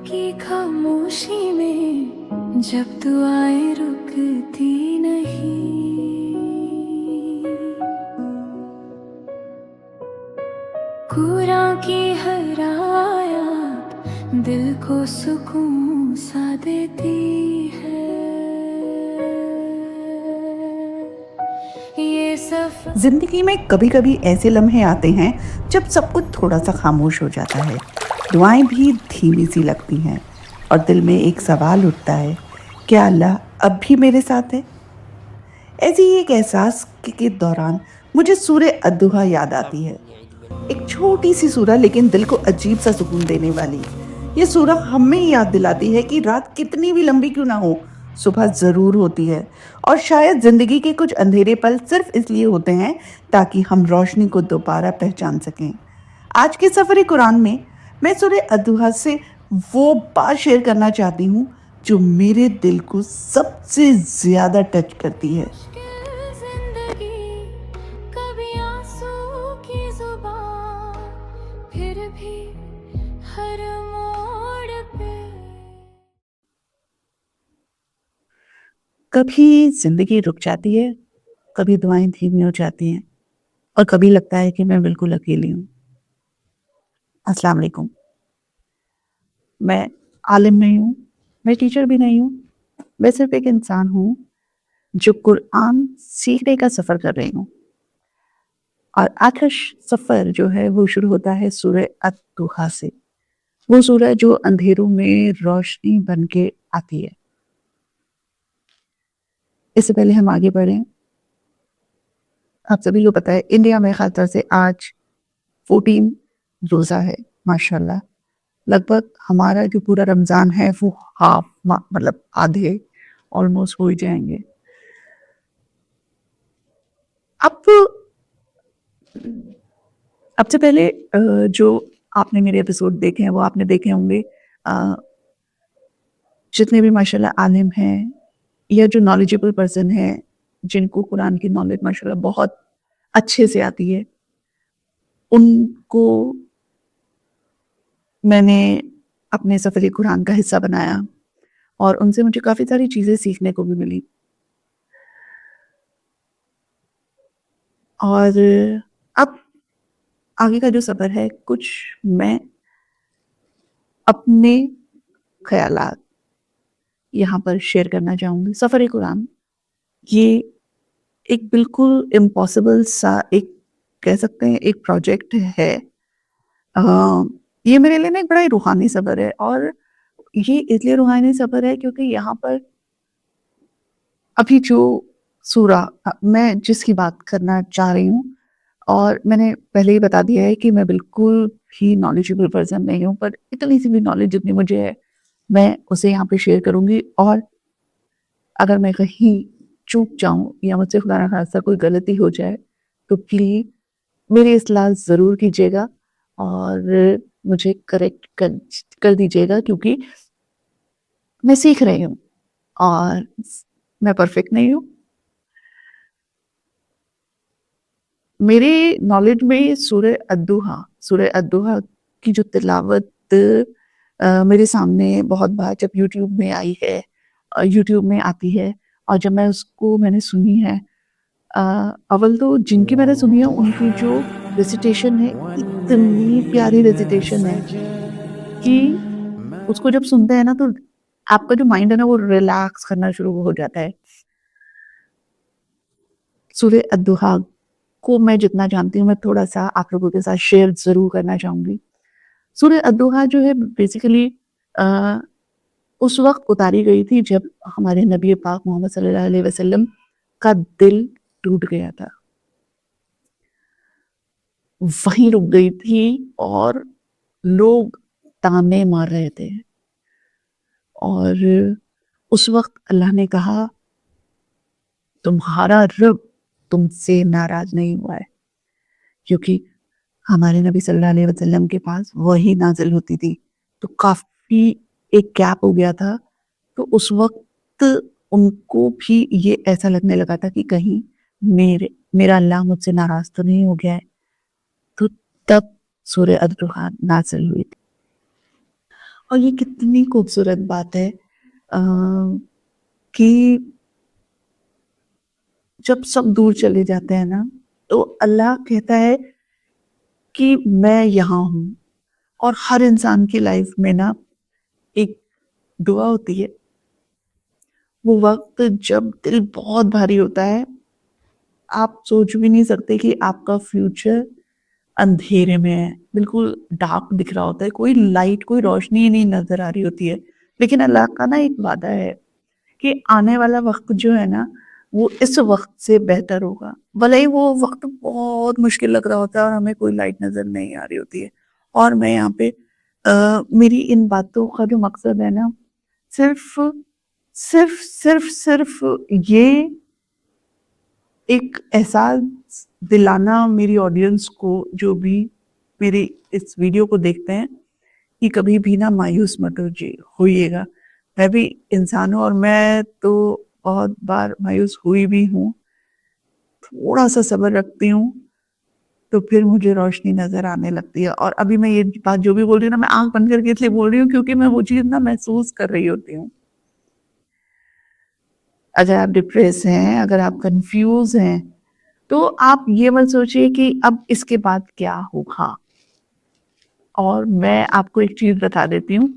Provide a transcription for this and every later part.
की खामोशी में जब दुआएं रुकती नहीं, कुरान की हर आयत दिल को सुकून सा देती है। ये सफर जिंदगी में कभी कभी ऐसे लम्हे आते हैं जब सब कुछ थोड़ा सा खामोश हो जाता है, दुआएं भी धीमी सी लगती हैं और दिल में एक सवाल उठता है, क्या अल्लाह अब भी मेरे साथ है? ऐसे ही एक एहसास के दौरान मुझे सूरह अद्दुहा याद आती है। एक छोटी सी सूरह लेकिन दिल को अजीब सा सुकून देने वाली। ये सूरह हमें याद दिलाती है कि रात कितनी भी लंबी क्यों ना हो, सुबह जरूर होती है। और शायद जिंदगी के कुछ अंधेरे पल सिर्फ इसलिए होते हैं ताकि हम रोशनी को दोबारा पहचान सकें। आज के सफर कुरान में मैं सूरह अद्दुहा से वो बात शेयर करना चाहती हूँ जो मेरे दिल को सबसे ज्यादा टच करती है। मुश्किल जिंदगी, कभी आंसू की जुबान, फिर भी हर मोड़ पे कभी जिंदगी रुक जाती है, कभी दुआएं धीमी हो जाती हैं और कभी लगता है कि मैं बिल्कुल अकेली हूँ। अस्सलाम वालेकुम। मैं आलिम नहीं हूँ, मैं टीचर भी नहीं हूँ, मैं सिर्फ एक इंसान हूँ जो कुरान सीखने का सफ़र कर रही हूँ। और आज का सफ़र जो है वो शुरू होता है सूरह अत-दुहा से, वो सूरह जो अंधेरों में रोशनी बन के आती है। इससे पहले हम आगे बढ़ें, आप सभी को पता है इंडिया में ख़ासतौर से आज 14 रोज़ा है माशाल्लाह। लगभग हमारा जो पूरा रमज़ान है वो हाफ मतलब आधे ऑलमोस्ट हो ही जाएंगे। अब अब से पहले जो आपने मेरे एपिसोड देखे हैं वो आपने देखे होंगे, जितने भी माशाल्लाह आलिम हैं या जो नॉलेजेबल पर्सन हैं जिनको कुरान की नॉलेज माशाल्लाह बहुत अच्छे से आती है, उनको मैंने अपने सफ़र कुरान का हिस्सा बनाया और उनसे मुझे काफ़ी सारी चीज़ें सीखने को भी मिली। और अब आगे का जो सफ़र है, कुछ मैं अपने ख्यालात यहाँ पर शेयर करना चाहूँगी। सफ़र कुरान ये एक बिल्कुल इम्पॉसिबल सा एक कह सकते हैं एक प्रोजेक्ट है। अ, ये मेरे लिए ना एक बड़ा ही रूहानी सफ़र है और ये इसलिए रूहानी सफ़र है क्योंकि यहाँ पर अभी जो सूरह मैं जिसकी बात करना चाह रही हूँ, और मैंने पहले ही बता दिया है कि मैं बिल्कुल ही नॉलेजेबल पर्सन नहीं हूँ, पर इतनी सी भी नॉलेज जितनी मुझे है मैं उसे यहाँ पे शेयर करूँगी। और अगर मैं कहीं चूक जाऊँ या मुझसे खुदा ना खास्ता कोई गलती हो जाए तो प्लीज़ मेरी इस्लाह ज़रूर कीजिएगा और मुझे करेक्ट कर दीजिएगा, क्योंकि मैं सीख रही हूँ और मैं परफेक्ट नहीं हूँ। मेरे नॉलेज में सूरह अद्दुहा की जो तिलावत मेरे सामने बहुत बार जब यूट्यूब में आई है, यूट्यूब में आती है और जब मैंने सुनी है, अव्वल तो जिनकी मैंने सुनी है उनकी जो रेसिटेशन है इतनी प्यारी रेसिटेशन है कि उसको जब सुनते हैं ना तो आपका जो माइंड है ना वो रिलैक्स करना शुरू हो जाता है। सूरह अद्दुहा को मैं जितना जानती हूँ मैं थोड़ा सा आप लोगों के साथ शेयर ज़रूर करना चाहूँगी। सूरह अद्दुहा जो है बेसिकली उस वक़्त उतारी गई थी जब हमारे नबी पाक मोहम्मद सल्लल्लाहु अलैहि वसल्लम का दिल टूट गया था। वहीं रुक गई थी और लोग ताने मार रहे थे और उस वक़्त अल्लाह ने कहा, तुम्हारा रब तुमसे नाराज़ नहीं हुआ है, क्योंकि हमारे नबी सल्लल्लाहु अलैहि वसल्लम के पास वही नाज़िल होती थी। तो काफ़ी एक गैप हो गया था। तो उस वक़्त उनको भी ये ऐसा लगने लगा था कि कहीं मेरा अल्लाह मुझसे नाराज़ तो नहीं हो गया है। तो तब सूरह अद्दुहा नाज़िल हुई थी। اور یہ کتنی خوبصورت بات ہے کہ جب سب دور چلے جاتے ہیں نا تو اللہ کہتا ہے کہ میں یہاں ہوں. اور ہر انسان کی لائف میں نا ایک دعا ہوتی ہے، وہ وقت جب دل بہت بھاری ہوتا ہے، آپ سوچ بھی نہیں سکتے کہ آپ کا فیوچر اندھیرے میں ہے، بالکل ڈارک دکھ رہا ہوتا ہے، کوئی لائٹ کوئی روشنی ہی نہیں نظر آ رہی ہوتی ہے. لیکن اللہ کا نا ایک وعدہ ہے کہ آنے والا وقت جو ہے نا وہ اس وقت سے بہتر ہوگا، بھلے ہی وہ وقت بہت مشکل لگ رہا ہوتا ہے اور ہمیں کوئی لائٹ نظر نہیں آ رہی ہوتی ہے. اور میں یہاں پہ میری ان باتوں کا جو مقصد ہے نا صرف صرف صرف صرف یہ ایک احساس دلانا میری آڈینس کو جو بھی میری اس ویڈیو کو دیکھتے ہیں کہ کبھی بھی نہ مایوس مت ہوئیے گا. میں بھی انسان ہوں اور میں تو بہت بار مایوس ہوئی بھی ہوں، تھوڑا سا صبر رکھتی ہوں تو پھر مجھے روشنی نظر آنے لگتی ہے. اور ابھی میں یہ بات جو بھی بول رہی ہوں نا میں آنکھ بند کر کے اس لیے بول رہی ہوں کیونکہ میں وہ چیز نا محسوس کر رہی ہوتی ہوں. اگر آپ ڈپریس ہیں، اگر آپ کنفیوز ہیں تو آپ یہ مت سوچئے کہ اب اس کے بعد کیا ہوگا. اور میں آپ کو ایک چیز بتا دیتی ہوں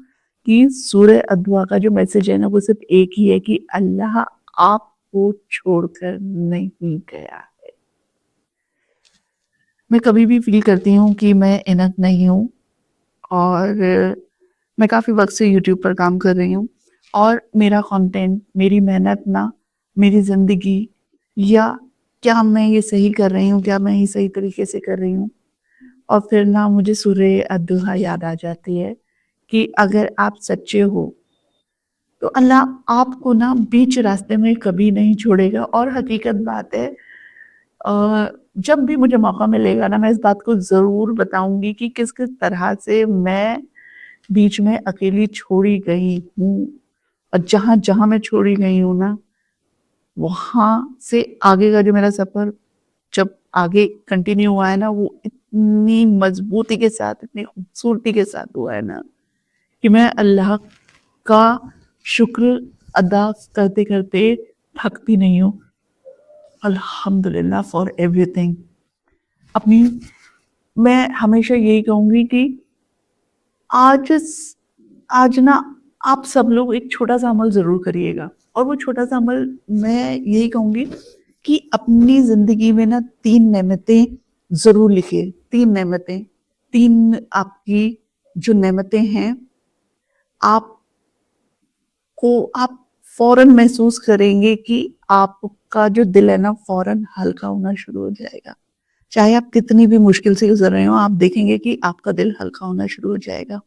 کہ سورہ الدعا کا جو میسج ہے نا وہ صرف ایک ہی ہے کہ اللہ آپ کو چھوڑ کر نہیں گیا. میں کبھی بھی فیل کرتی ہوں کہ میں انف نہیں ہوں اور میں کافی وقت سے یوٹیوب پر کام کر رہی ہوں اور میرا کنٹینٹ، میری محنت نہ میری زندگی یا کیا میں یہ صحیح کر رہی ہوں، کیا میں یہ صحیح طریقے سے کر رہی ہوں. اور پھر نہ مجھے سورہ الدعا یاد آ جاتی ہے کہ اگر آپ سچے ہو تو اللہ آپ کو نا بیچ راستے میں کبھی نہیں چھوڑے گا. اور حقیقت بات ہے جب بھی مجھے موقع ملے گا نا میں اس بات کو ضرور بتاؤں گی کہ کس کس طرح سے میں بیچ میں اکیلی چھوڑی گئی ہوں. اور جہاں جہاں میں چھوڑی گئی ہوں نا وہاں سے آگے کا جو میرا سفر جب آگے کنٹینیو ہوا ہے نا وہ اتنی مضبوطی کے ساتھ، اتنی خوبصورتی کے ساتھ ہوا ہے نا کہ میں اللہ کا شکر ادا کرتے کرتے تھکتی نہیں ہوں. الحمدللہ فار ایوری تھنگ. اپنی میں ہمیشہ یہی کہوں گی کہ آج نا آپ سب لوگ ایک چھوٹا سا عمل ضرور کریے گا. اور وہ چھوٹا سا عمل میں یہی کہوں گی کہ اپنی زندگی میں نا 3 نعمتیں ضرور لکھیے. 3 نعمتیں، 3 آپ کی جو نعمتیں ہیں آپ فوراً محسوس کریں گے کہ آپ کا جو دل ہے نا فوراً ہلکا ہونا شروع ہو جائے گا. چاہے آپ کتنی بھی مشکل سے گزر رہے ہوں آپ دیکھیں گے کہ آپ کا دل ہلکا ہونا شروع ہو جائے گا.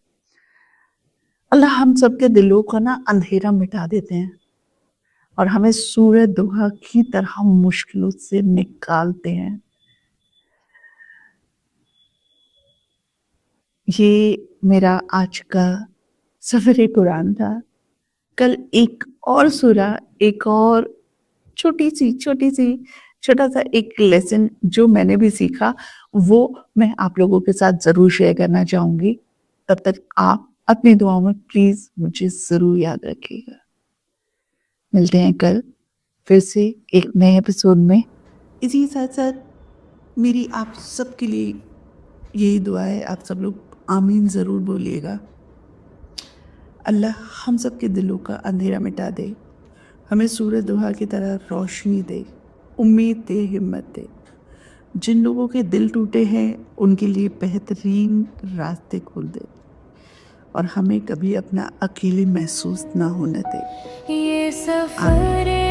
اللہ ہم سب کے دلوں کا نا اندھیرا مٹا دیتے ہیں اور ہمیں سورہ دعا کی طرح مشکلوں سے نکالتے ہیں. یہ میرا آج کا سفر قرآن تھا. کل ایک اور سورہ، ایک اور چھوٹا سا ایک لیسن جو میں نے بھی سیکھا وہ میں آپ لوگوں کے ساتھ ضرور شیئر کرنا چاہوں گی. تب تک آپ اپنی دعاؤں میں پلیز مجھے ضرور یاد رکھیے گا. ملتے ہیں کل پھر سے ایک نئے ایپیسوڈ میں. اسی ساتھ ساتھ میری آپ سب کے لیے یہی دعا ہے، آپ سب لوگ آمین ضرور بولیے گا. اللہ ہم سب کے دلوں کا اندھیرا مٹا دے، ہمیں سورہ دعا کی طرح روشنی دے، امید دے، ہمت دے. جن لوگوں کے دل ٹوٹے ہیں ان کے لیے بہترین راستے کھول دے اور ہمیں کبھی اپنا اکیلے محسوس نہ ہونے دے. یہ آمین. سفر